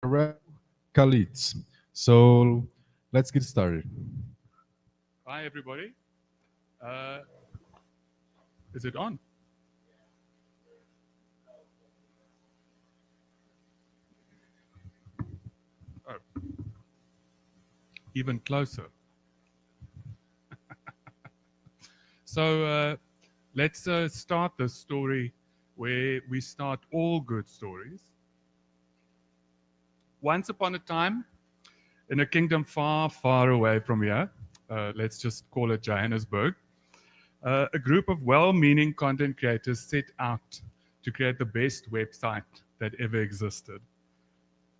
Karel Calitz. So let's get started. Hi, everybody. Uh, is it on? Oh, even closer. So let's start this story where we start all good stories. Once upon a time, in a kingdom far, far away from here, let's just call it Johannesburg, a group of well meaning content creators set out to create the best website that ever existed.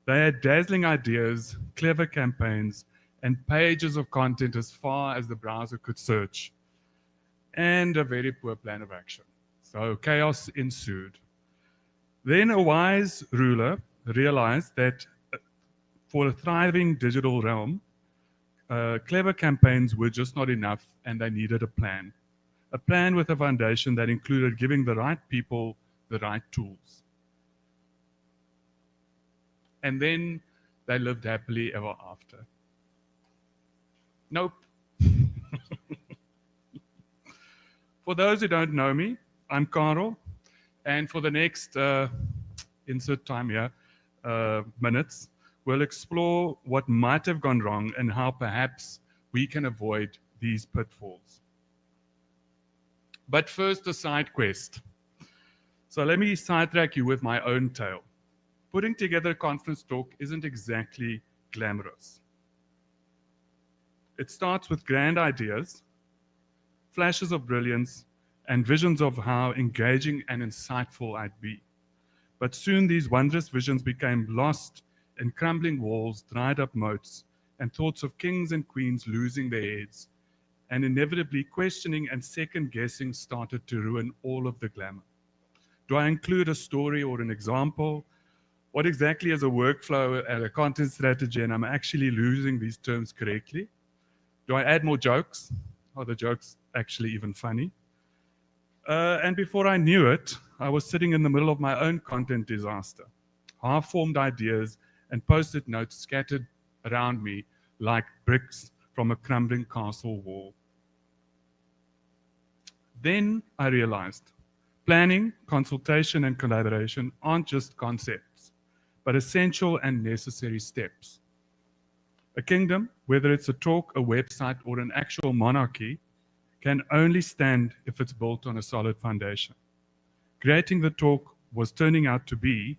They had dazzling ideas, clever campaigns, and pages of content as far as the browser could search, and a very poor plan of action. So chaos ensued. Then a wise ruler realized that for a thriving digital realm, clever campaigns were just not enough and they needed a plan. A plan with a foundation that included giving the right people the right tools. And then they lived happily ever after. Nope. For those who don't know me, I'm Karel, and for the next insert time here, minutes, we'll explore what might have gone wrong and how perhaps we can avoid these pitfalls. But first, a side quest. So let me sidetrack you with my own tale. Putting together a conference talk isn't exactly glamorous. It starts with grand ideas, flashes of brilliance, and visions of how engaging and insightful I'd be. But soon these wondrous visions became lost in crumbling walls, dried up moats, and thoughts of kings and queens losing their heads. And inevitably, questioning and second guessing started to ruin all of the glamour. Do I include a story or an example? What exactly is a workflow and a content strategy? And I'm actually losing these terms correctly. Do I add more jokes? Are the jokes actually even funny? And before I knew it, I was sitting in the middle of my own content disaster. Half-formed ideas and post-it notes scattered around me like bricks from a crumbling castle wall. Then I realized planning, consultation, and collaboration aren't just concepts, but essential and necessary steps. A kingdom, whether it's a talk, a website, or an actual monarchy, can only stand if it's built on a solid foundation. Creating the talk was turning out to be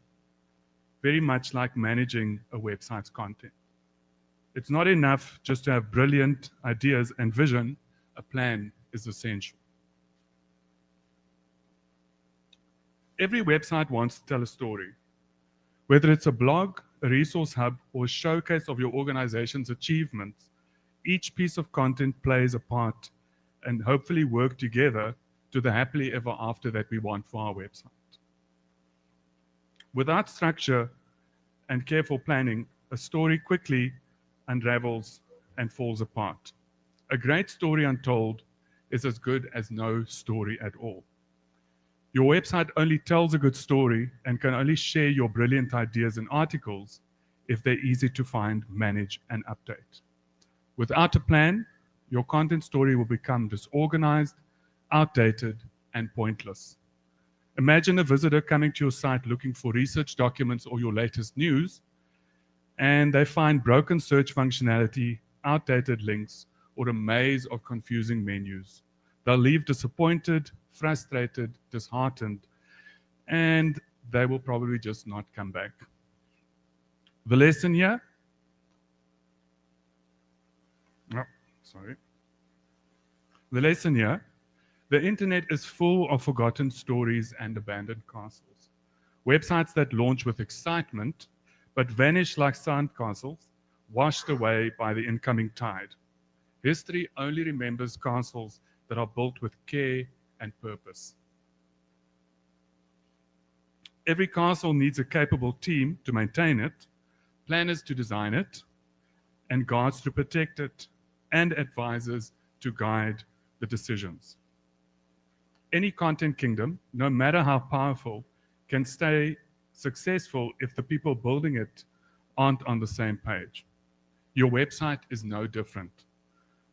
very much like managing a website's content. It's not enough just to have brilliant ideas and vision, a plan is essential. Every website wants to tell a story. Whether it's a blog, a resource hub, or a showcase of your organization's achievements, each piece of content plays a part and hopefully work together to the happily ever after that we want for our website. Without structure and careful planning, a story quickly unravels and falls apart. A great story untold is as good as no story at all. Your website only tells a good story and can only share your brilliant ideas and articles if they're easy to find, manage, and update. Without a plan, your content story will become disorganized, outdated, and pointless. Imagine a visitor coming to your site looking for research documents or your latest news, and they find broken search functionality, outdated links, or a maze of confusing menus. They'll leave disappointed, frustrated, disheartened, and they will probably just not come back. The lesson here? Oh, sorry. The lesson here, the internet is full of forgotten stories and abandoned castles. Websites that launch with excitement but vanish like sandcastles, washed away by the incoming tide. History only remembers castles that are built with care and purpose. Every castle needs a capable team to maintain it, planners to design it, and guards to protect it, and advisors to guide the decisions. Any content kingdom, no matter how powerful, can stay successful if the people building it aren't on the same page. Your website is no different.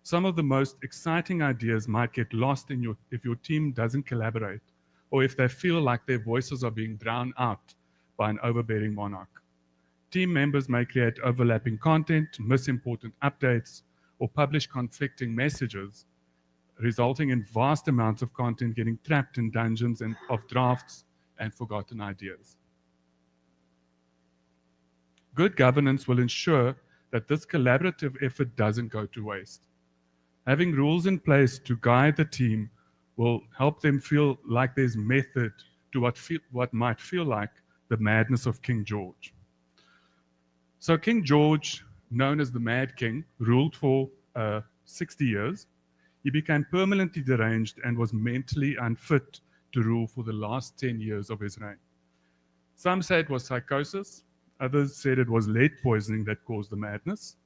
Some of the most exciting ideas might get lost if your team doesn't collaborate, or if they feel like their voices are being drowned out by an overbearing monarch. Team members may create overlapping content, miss important updates, or publish conflicting messages, resulting in vast amounts of content getting trapped in dungeons of drafts and forgotten ideas. Good governance will ensure that this collaborative effort doesn't go to waste. Having rules in place to guide the team will help them feel like there's method to what might feel like the madness of King George. So King George, known as the Mad King, ruled for 60 years. He became permanently deranged and was mentally unfit to rule for the last 10 years of his reign. Some say it was psychosis, others said it was lead poisoning that caused the madness.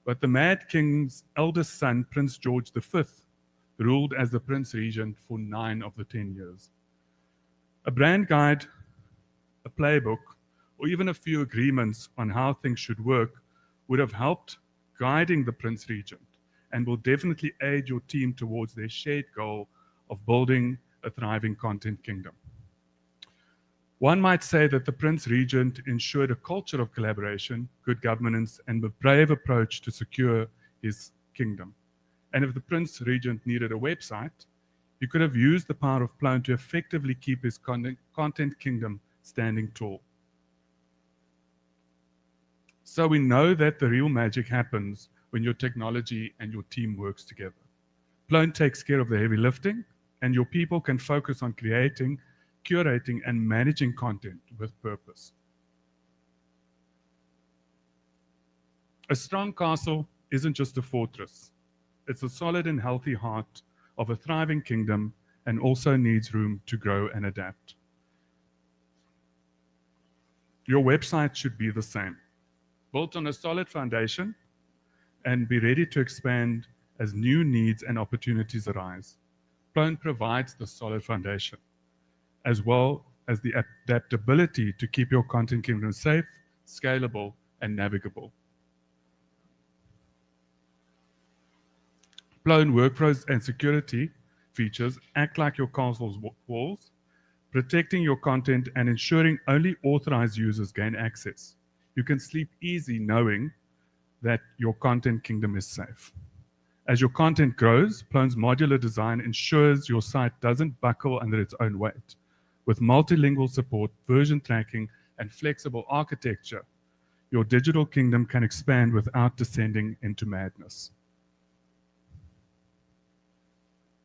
But the Mad King's eldest son, Prince George V, ruled as the Prince Regent for 9 of the 10 years. A brand guide, a playbook, or even a few agreements on how things should work would have helped guiding the Prince Regent and will definitely aid your team towards their shared goal of building a thriving content kingdom. One might say that the Prince Regent ensured a culture of collaboration, good governance, and a brave approach to secure his kingdom. And if the Prince Regent needed a website, he could have used the power of Plone to effectively keep his content kingdom standing tall. So we know that the real magic happens when your technology and your team works together. Plone takes care of the heavy lifting, and your people can focus on creating, curating, and managing content with purpose. A strong castle isn't just a fortress. It's a solid and healthy heart of a thriving kingdom and also needs room to grow and adapt. Your website should be the same, built on a solid foundation and be ready to expand as new needs and opportunities arise. Plone provides the solid foundation, as well as the adaptability to keep your content kingdom safe, scalable, and navigable. Plone workflows and security features act like your castle's walls, protecting your content and ensuring only authorized users gain access. You can sleep easy knowing that your content kingdom is safe. As your content grows, Plone's modular design ensures your site doesn't buckle under its own weight. With multilingual support, version tracking, and flexible architecture, your digital kingdom can expand without descending into madness.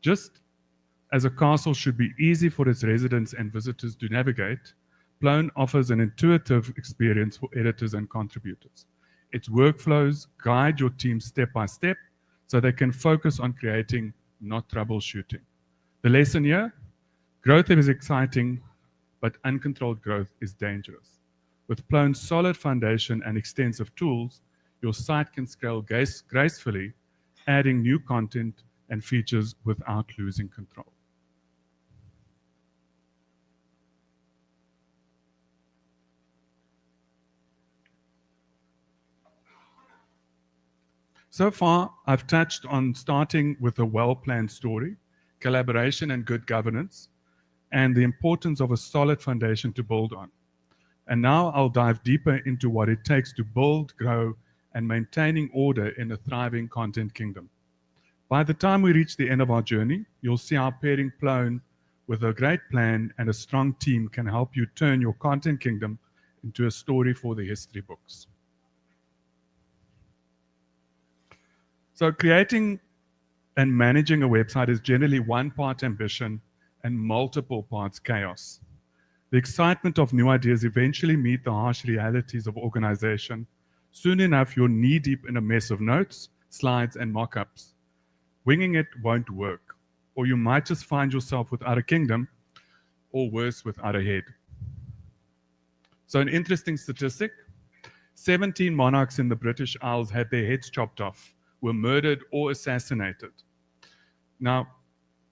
Just as a castle should be easy for its residents and visitors to navigate, Plone offers an intuitive experience for editors and contributors. Its workflows guide your team step by step so they can focus on creating, not troubleshooting. The lesson here: growth is exciting, but uncontrolled growth is dangerous. With Plone's solid foundation and extensive tools, your site can scale gracefully, adding new content and features without losing control. So far, I've touched on starting with a well-planned story, collaboration and good governance, and the importance of a solid foundation to build on. And now I'll dive deeper into what it takes to build, grow, and maintaining order in a thriving content kingdom. By the time we reach the end of our journey, you'll see how pairing Plone with a great plan and a strong team can help you turn your content kingdom into a story for the history books. So creating and managing a website is generally one part ambition and multiple parts chaos. The excitement of new ideas eventually meet the harsh realities of organization. Soon enough, you're knee-deep in a mess of notes, slides, and mock-ups. Winging it won't work, or you might just find yourself without a kingdom, or worse, without a head. So an interesting statistic: 17 monarchs in the British Isles had their heads chopped off, were murdered or assassinated. Now,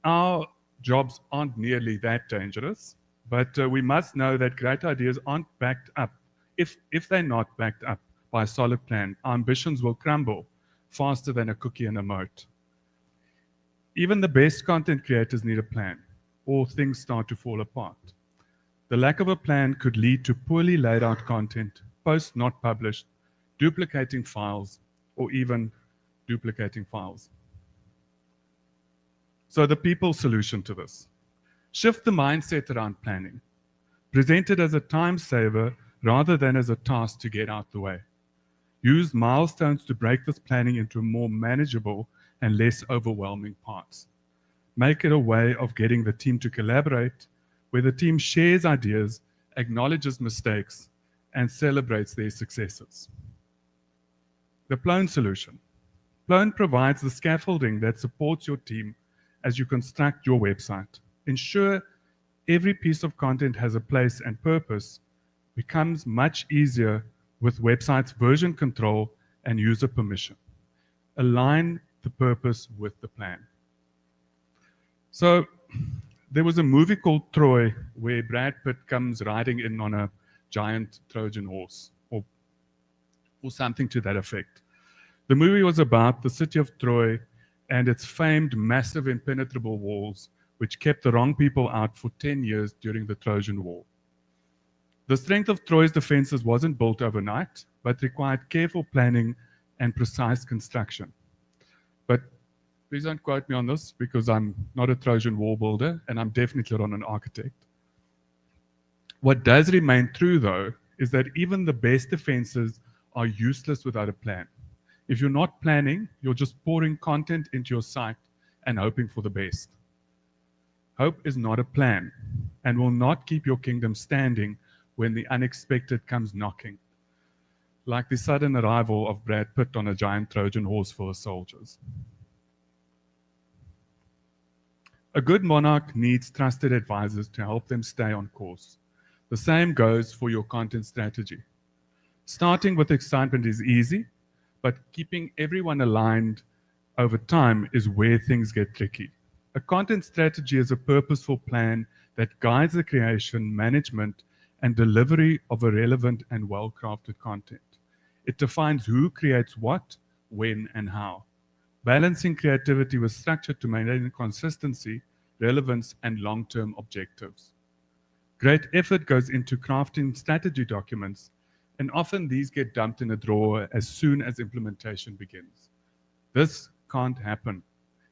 our jobs aren't nearly that dangerous, but we must know that great ideas aren't backed up. If they're not backed up by a solid plan, our ambitions will crumble faster than a cookie in a moat. Even the best content creators need a plan, or things start to fall apart. The lack of a plan could lead to poorly laid out content, posts not published, duplicating files, or even duplicating files. So, the people solution to this: shift the mindset around planning. Present it as a time saver rather than as a task to get out the way. Use milestones to break this planning into more manageable and less overwhelming parts. Make it a way of getting the team to collaborate, where the team shares ideas, acknowledges mistakes, and celebrates their successes. The Plone solution. Plone provides the scaffolding that supports your team as you construct your website. Ensure every piece of content has a place and purpose becomes much easier with website's version control and user permission. Align the purpose with the plan. So there was a movie called Troy where Brad Pitt comes riding in on a giant Trojan horse or something to that effect. The movie was about the city of Troy and its famed massive impenetrable walls, which kept the wrong people out for 10 years during the Trojan War. The strength of Troy's defenses wasn't built overnight, but required careful planning and precise construction. But please don't quote me on this because I'm not a Trojan War builder and I'm definitely not an architect. What does remain true, though, is that even the best defenses are useless without a plan. If you're not planning, you're just pouring content into your site and hoping for the best. Hope is not a plan and will not keep your kingdom standing when the unexpected comes knocking, like the sudden arrival of Brad Pitt on a giant Trojan horse full of soldiers. A good monarch needs trusted advisors to help them stay on course. The same goes for your content strategy. Starting with excitement is easy, but keeping everyone aligned over time is where things get tricky. A content strategy is a purposeful plan that guides the creation, management, and delivery of a relevant and well-crafted content. It defines who creates what, when, and how, balancing creativity with structure to maintain consistency, relevance, and long-term objectives. Great effort goes into crafting strategy documents, and often these get dumped in a drawer as soon as implementation begins. This can't happen.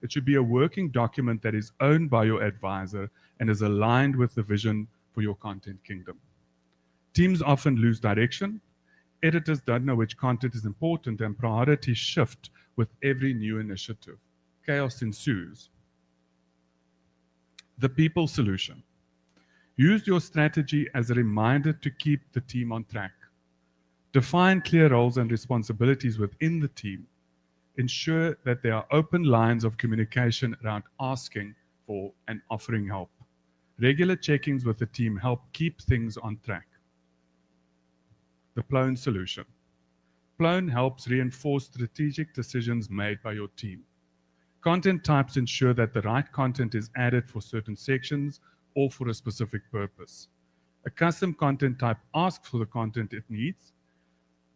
It should be a working document that is owned by your advisor and is aligned with the vision for your content kingdom. Teams often lose direction. Editors don't know which content is important, and priorities shift with every new initiative. Chaos ensues. The people solution. Use your strategy as a reminder to keep the team on track. Define clear roles and responsibilities within the team. Ensure that there are open lines of communication around asking for and offering help. Regular check-ins with the team help keep things on track. The Plone solution. Plone helps reinforce strategic decisions made by your team. Content types ensure that the right content is added for certain sections or for a specific purpose. A custom content type asks for the content it needs.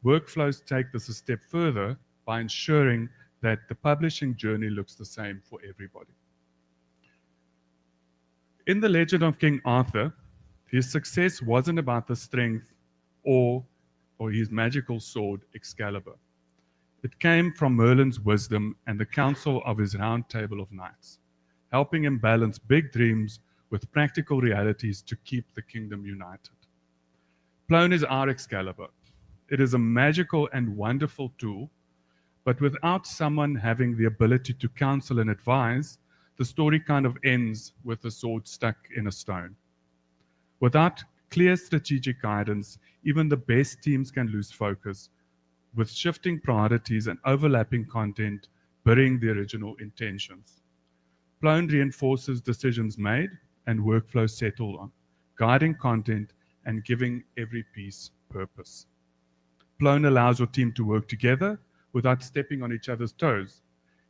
Workflows take this a step further by ensuring that the publishing journey looks the same for everybody. In the legend of King Arthur, his success wasn't about the strength or his magical sword Excalibur. It came from Merlin's wisdom and the counsel of his round table of knights, helping him balance big dreams with practical realities to keep the kingdom united. Plone is our Excalibur. It is a magical and wonderful tool, but without someone having the ability to counsel and advise, the story kind of ends with the sword stuck in a stone. Without clear strategic guidance, even the best teams can lose focus, with shifting priorities and overlapping content burying the original intentions. Plone reinforces decisions made and workflows settled on, guiding content and giving every piece purpose. Plone allows your team to work together without stepping on each other's toes,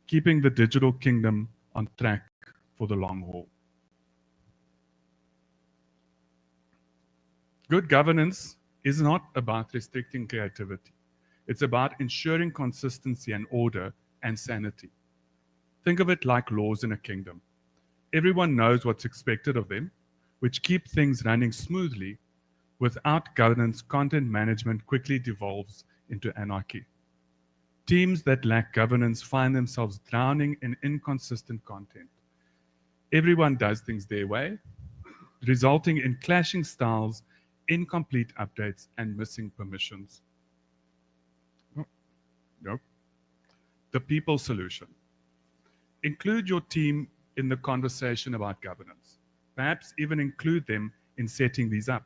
keeping the digital kingdom on track for the long haul. Good governance is not about restricting creativity. It's about ensuring consistency and order and sanity. Think of it like laws in a kingdom. Everyone knows what's expected of them, which keep things running smoothly. Without governance, content management quickly devolves into anarchy. Teams that lack governance find themselves drowning in inconsistent content. Everyone does things their way, resulting in clashing styles, incomplete updates, and missing permissions. Nope. The people solution. Include your team in the conversation about governance. Perhaps even include them in setting these up.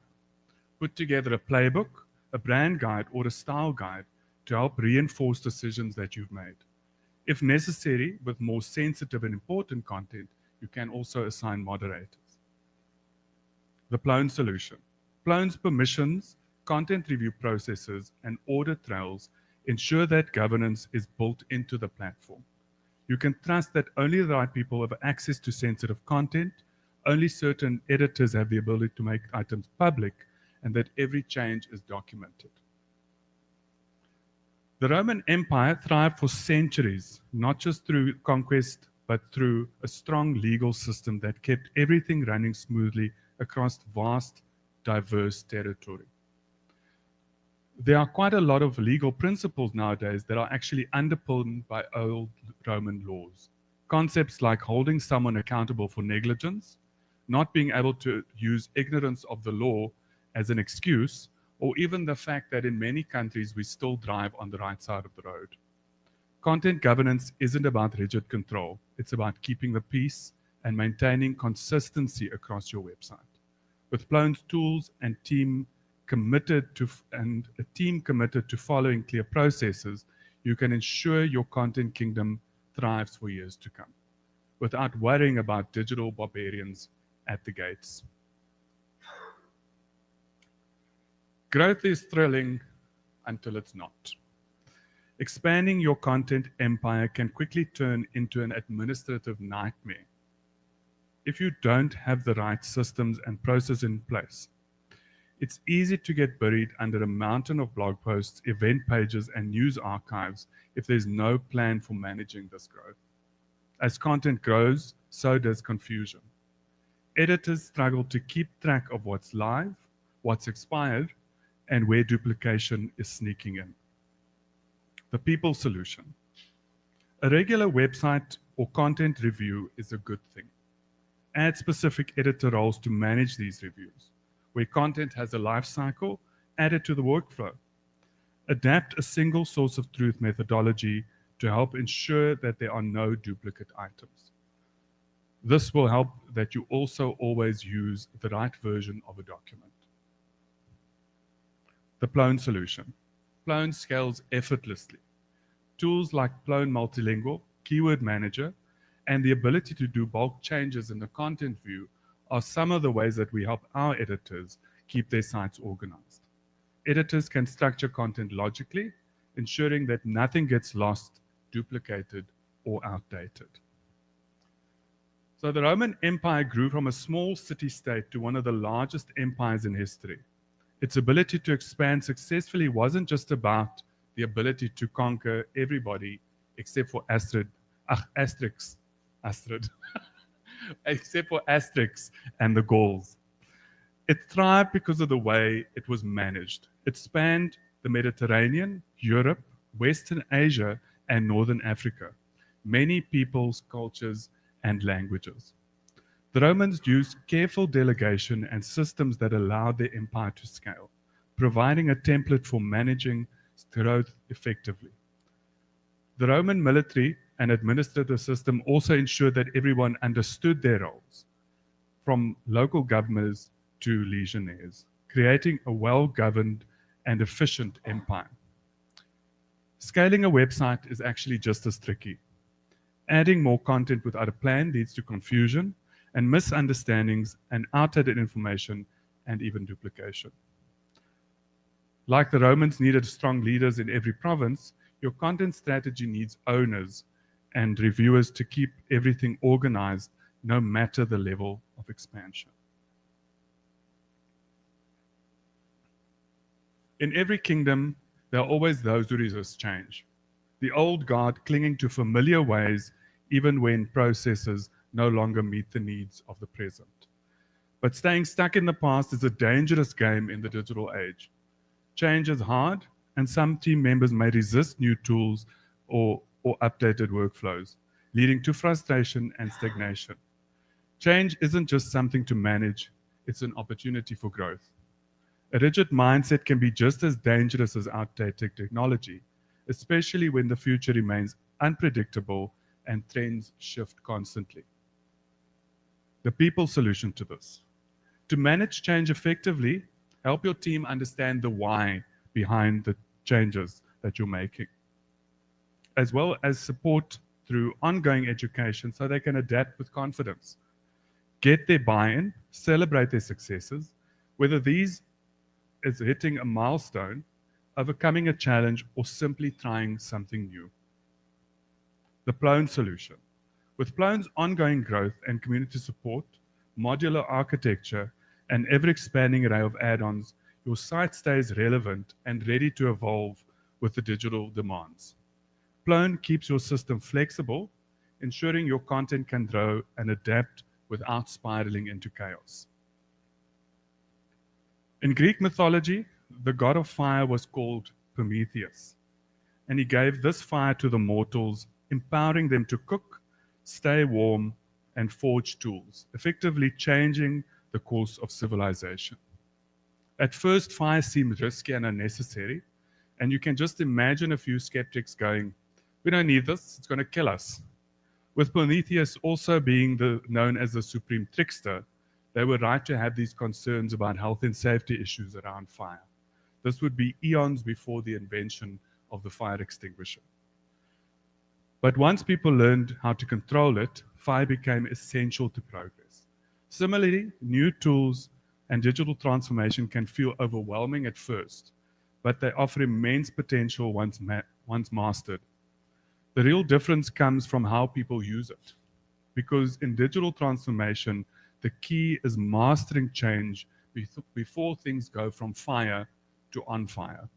Put together a playbook, a brand guide, or a style guide to help reinforce decisions that you've made. If necessary, with more sensitive and important content, you can also assign moderators. The Plone solution. Plone's permissions, content review processes, and audit trails ensure that governance is built into the platform. You can trust that only the right people have access to sensitive content, only certain editors have the ability to make items public, and that every change is documented. The Roman Empire thrived for centuries, not just through conquest, but through a strong legal system that kept everything running smoothly across vast, diverse territory. There are quite a lot of legal principles nowadays that are actually underpinned by old Roman laws. Concepts like holding someone accountable for negligence, not being able to use ignorance of the law as an excuse, or even the fact that in many countries we still drive on the right side of the road. Content governance isn't about rigid control. It's about keeping the peace and maintaining consistency across your website. With Plone's tools and a team committed to following clear processes, you can ensure your content kingdom thrives for years to come, without worrying about digital barbarians at the gates. Growth is thrilling until it's not. Expanding your content empire can quickly turn into an administrative nightmare if you don't have the right systems and process in place. It's easy to get buried under a mountain of blog posts, event pages, and news archives if there's no plan for managing this growth. As content grows, so does confusion. Editors struggle to keep track of what's live, what's expired, and where duplication is sneaking in. The people solution. A regular website or content review is a good thing. Add specific editor roles to manage these reviews. Where content has a life cycle, add it to the workflow. Adapt a single source of truth methodology to help ensure that there are no duplicate items. This will help that you also always use the right version of a document. The Plone solution. Plone scales effortlessly. Tools like Plone Multilingual, Keyword Manager, and the ability to do bulk changes in the content view are some of the ways that we help our editors keep their sites organized. Editors can structure content logically, ensuring that nothing gets lost, duplicated, or outdated. So the Roman Empire grew from a small city-state to one of the largest empires in history. Its ability to expand successfully wasn't just about the ability to conquer everybody except for Astrid, except for Asterix and the Gauls. It thrived because of the way it was managed. It spanned the Mediterranean, Europe, Western Asia, and Northern Africa, many peoples, cultures, and languages. The Romans used careful delegation and systems that allowed their empire to scale, providing a template for managing growth effectively. The Roman military and administrative system also ensured that everyone understood their roles, from local governors to legionnaires, creating a well-governed and efficient empire. Scaling a website is actually just as tricky. Adding more content without a plan leads to confusion and misunderstandings and outdated information and even duplication. Like the Romans needed strong leaders in every province, your content strategy needs owners and reviewers to keep everything organized, no matter the level of expansion. In every kingdom, There are always those who resist change. The old guard clinging to familiar ways even when processes no longer meet the needs of the present. But staying stuck in the past is a dangerous game in the digital age. Change is hard, and some team members may resist new tools or updated workflows, leading to frustration and stagnation. Change isn't just something to manage, it's an opportunity for growth. A rigid mindset can be just as dangerous as outdated technology, especially when the future remains unpredictable and trends shift constantly. The people solution to this. To manage change effectively, help your team understand the why behind the changes that you're making, as well as support through ongoing education so they can adapt with confidence. Get their buy in, celebrate their successes, whether these is hitting a milestone, overcoming a challenge, or simply trying something new. The Plone solution. With Plone's ongoing growth and community support, modular architecture, and ever expanding array of add ons, your site stays relevant and ready to evolve with the digital demands. Plone keeps your system flexible, ensuring your content can grow and adapt without spiraling into chaos. In Greek mythology, the god of fire was called Prometheus, and he gave this fire to the mortals, empowering them to cook, stay warm, and forge tools, effectively changing the course of civilization. At first, fire seemed risky and unnecessary, and you can just imagine a few skeptics going, "We don't need this, it's going to kill us." With Prometheus also being known as the supreme trickster, they were right to have these concerns about health and safety issues around fire. This would be eons before the invention of the fire extinguisher. But once people learned how to control it, fire became essential to progress. Similarly, new tools and digital transformation can feel overwhelming at first, but they offer immense potential once mastered. The real difference comes from how people use it. Because in digital transformation, the key is mastering change before things go from fire to on fire.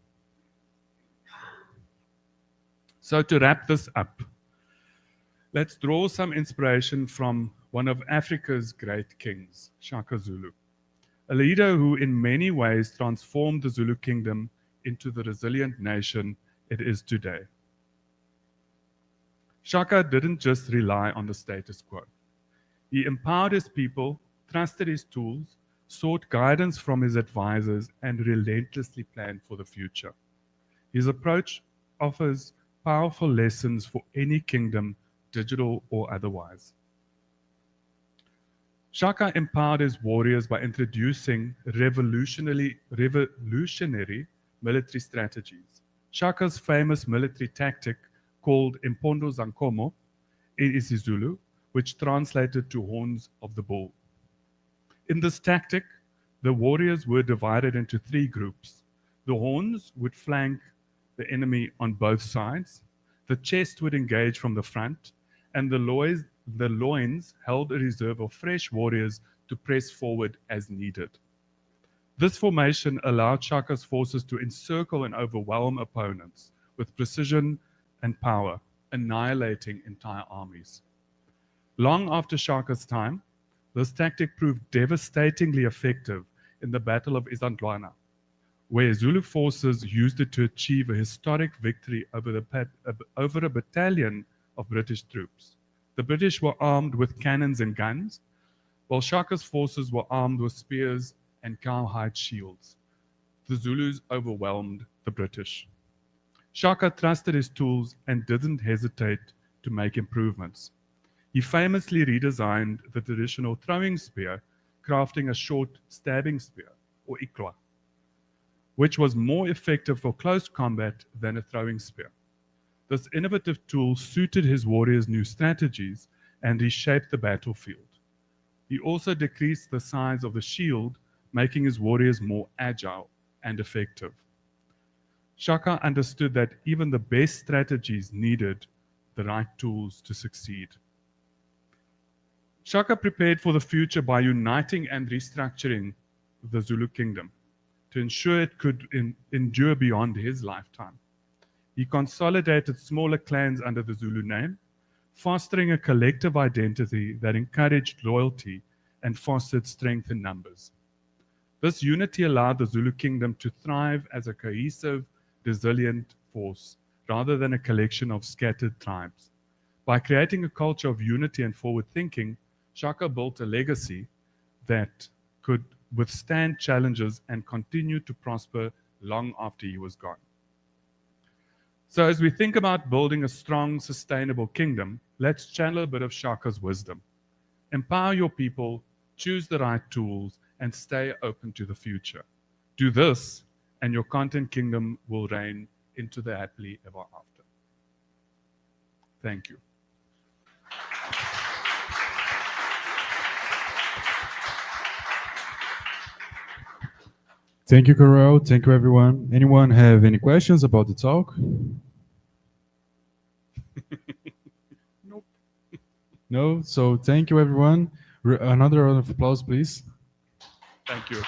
So, to wrap this up, let's draw some inspiration from one of Africa's great kings, Shaka Zulu, a leader who, in many ways, transformed the Zulu kingdom into the resilient nation it is today. Shaka didn't just rely on the status quo. He empowered his people, trusted his tools, sought guidance from his advisors, and relentlessly planned for the future. His approach offers powerful lessons for any kingdom, digital or otherwise. Shaka empowered his warriors by introducing revolutionary military strategies. Shaka's famous military tactic, called Impondo Zankomo in isiZulu, which translated to horns of the bull. In this tactic, the warriors were divided into three groups. The horns would flank the enemy on both sides, the chest would engage from the front, and the loins held a reserve of fresh warriors to press forward as needed. This formation allowed Shaka's forces to encircle and overwhelm opponents with precision and power, annihilating entire armies. Long after Shaka's time, this tactic proved devastatingly effective in the Battle of Isandlwana, where Zulu forces used it to achieve a historic victory over a battalion of British troops. The British were armed with cannons and guns, while Shaka's forces were armed with spears and cowhide shields. The Zulus overwhelmed the British. Shaka trusted his tools and didn't hesitate to make improvements. He famously redesigned the traditional throwing spear, crafting a short stabbing spear, or ikwa, which was more effective for close combat than a throwing spear. This innovative tool suited his warriors' new strategies and reshaped the battlefield. He also decreased the size of the shield, making his warriors more agile and effective. Shaka understood that even the best strategies needed the right tools to succeed. Shaka prepared for the future by uniting and restructuring the Zulu kingdom. to ensure it could endure beyond his lifetime. He consolidated smaller clans under the Zulu name, fostering a collective identity that encouraged loyalty and fostered strength in numbers. This unity allowed the Zulu kingdom to thrive as a cohesive, resilient force rather than a collection of scattered tribes. By creating a culture of unity and forward thinking, Shaka built a legacy that could withstand challenges and continue to prosper long after he was gone. So, as we think about building a strong, sustainable kingdom, let's channel a bit of Shaka's wisdom. Empower your people, choose the right tools, and stay open to the future. Do this, and your content kingdom will reign into the happily ever after. Thank you. Thank you, Karel. Thank you, everyone. Anyone have any questions about the talk? Nope. No? So thank you, everyone. Another round of applause, please. Thank you.